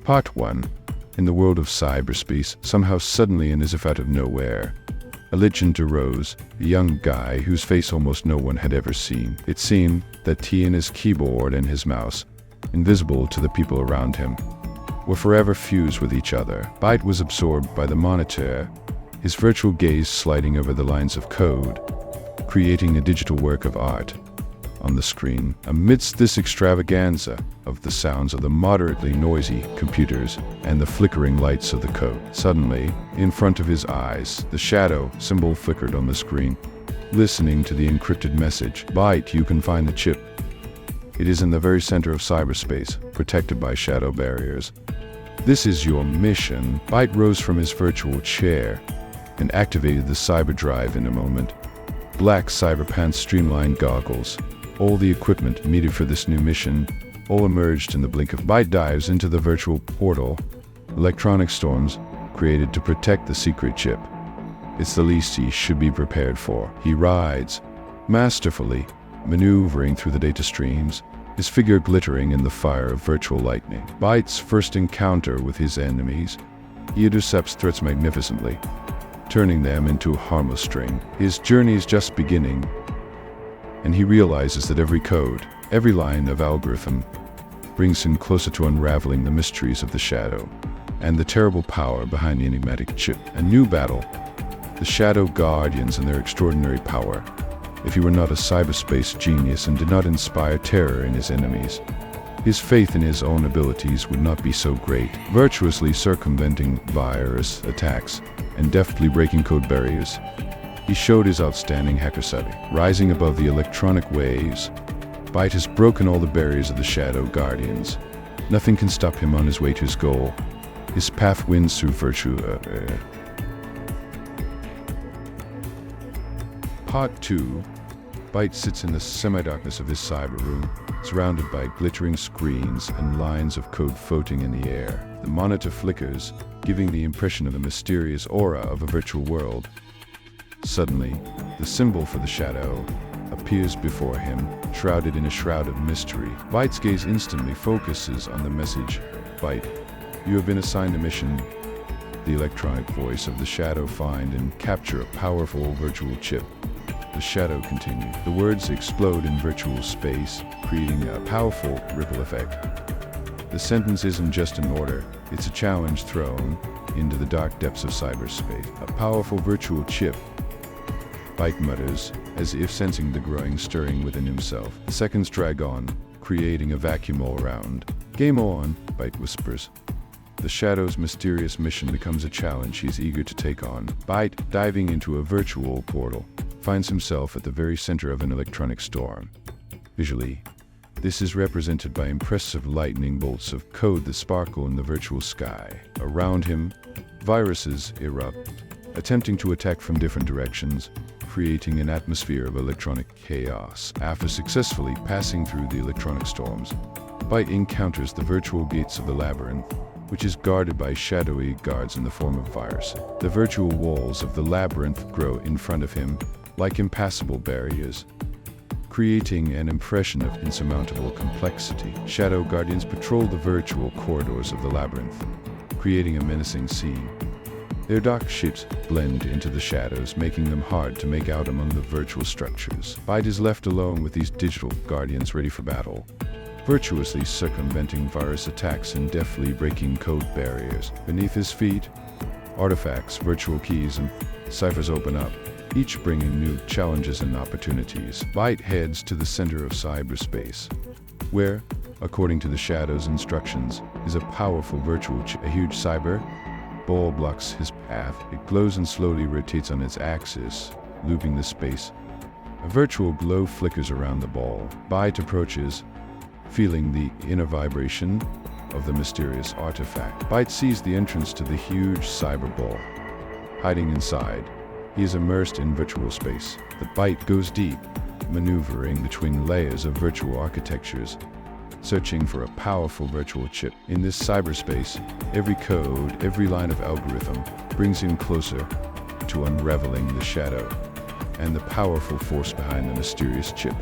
Part 1. In the world of cyberspace, somehow suddenly and as if out of nowhere, a legend arose, a young guy whose face almost no one had ever seen. It seemed that he and his keyboard and his mouse, invisible to the people around him, were forever fused with each other. Byte was absorbed by the monitor, his virtual gaze sliding over the lines of code, creating a digital work of art on the screen. Amidst this extravaganza of the sounds of the moderately noisy computers and the flickering lights of the code, suddenly, in front of his eyes, the shadow symbol flickered on the screen. Listening to the encrypted message, "Byte, you can find the chip. It is in the very center of cyberspace, protected by shadow barriers. This is your mission." Byte rose from his virtual chair and activated the cyber drive in a moment. Black cyberpants, streamlined goggles, all the equipment needed for this new mission, all emerged in the blink of Byte dives into the virtual portal. Electronic storms created to protect the secret chip. It's the least he should be prepared for. He rides, masterfully, maneuvering through the data streams, his figure glittering in the fire of virtual lightning. Byte's first encounter with his enemies, he intercepts threats magnificently, turning them into a harmless string. His journey is just beginning, and he realizes that every code, every line of algorithm, brings him closer to unraveling the mysteries of the shadow and the terrible power behind the enigmatic chip. A new battle, the Shadow Guardians and their extraordinary power. If he were not a cyberspace genius and did not inspire terror in his enemies, his faith in his own abilities would not be so great. Virtuously circumventing virus attacks and deftly breaking code barriers, he showed his outstanding hacker savvy. Rising above the electronic waves, Byte has broken all the barriers of the Shadow Guardians. Nothing can stop him on his way to his goal. His path winds through Part 2. Byte sits in the semi-darkness of his cyber room, surrounded by glittering screens and lines of code floating in the air. The monitor flickers, giving the impression of the mysterious aura of a virtual world. Suddenly, the symbol for the shadow appears before him, shrouded in a shroud of mystery. Byte's gaze instantly focuses on the message. "Byte, you have been assigned a mission." The electronic voice of the shadow: "Find and capture a powerful virtual chip." The shadow continued. The words explode in virtual space, creating a powerful ripple effect. The sentence isn't just an order, it's a challenge thrown into the dark depths of cyberspace. "A powerful virtual chip," Byte mutters, as if sensing the growing stirring within himself. The seconds drag on, creating a vacuum all around. "Game on," Byte whispers. The shadow's mysterious mission becomes a challenge he's eager to take on. Byte, diving into a virtual portal, finds himself at the very center of an electronic storm. Visually, this is represented by impressive lightning bolts of code that sparkle in the virtual sky. Around him, viruses erupt, attempting to attack from different directions, creating an atmosphere of electronic chaos. After successfully passing through the electronic storms, Byte encounters the virtual gates of the labyrinth, which is guarded by shadowy guards in the form of viruses. The virtual walls of the labyrinth grow in front of him like impassable barriers, creating an impression of insurmountable complexity. Shadow Guardians patrol the virtual corridors of the labyrinth, creating a menacing scene. Their dark shapes blend into the shadows, making them hard to make out among the virtual structures. Byte is left alone with these digital guardians ready for battle, virtuously circumventing virus attacks and deftly breaking code barriers. Beneath his feet, artifacts, virtual keys, and ciphers open up, each bringing new challenges and opportunities. Byte heads to the center of cyberspace, where, according to the Shadow's instructions, is a powerful virtual chip. A huge cyber ball blocks his path. It glows and slowly rotates on its axis, looping the space. A virtual glow flickers around the ball. Byte approaches, feeling the inner vibration of the mysterious artifact. Byte sees the entrance to the huge cyber ball. Hiding inside, he is immersed in virtual space. The Byte goes deep, maneuvering between layers of virtual architectures, searching for a powerful virtual chip. In this cyberspace, every code, every line of algorithm brings him closer to unraveling the shadow and the powerful force behind the mysterious chip.